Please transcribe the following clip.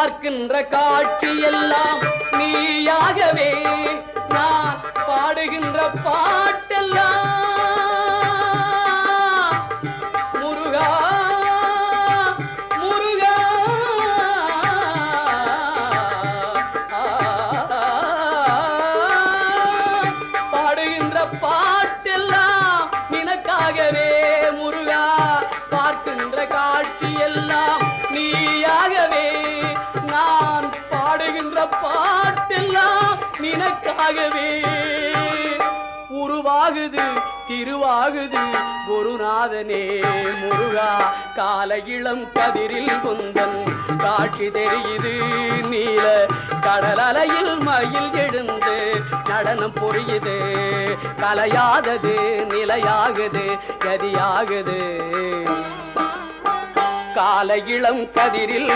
பார்க்கின்ற காட்சி எல்லாம் நீயாகவே நான் பாடுகின்ற பாட்டெல்லாம் முருகா முருகா பாடுகின்ற பாட்டெல்லாம் நினக்காகவே முருகா பார்க்கின்ற காட்சி எல்லாம் நீயாகவே நான் பாடுகின்ற பாட்டெல்லாம் நினக்காகவே உருவாகுது திருவாகுது குருநாதனே முருகா கால இளம் கதிரில் குந்தன் காட்சி தெரியுது நீல கடலலையில் மயில் எழுந்து நடனம் புரியுது கலையாதது நிலையாகுது கதியாகுது கால இளம் கதிரில்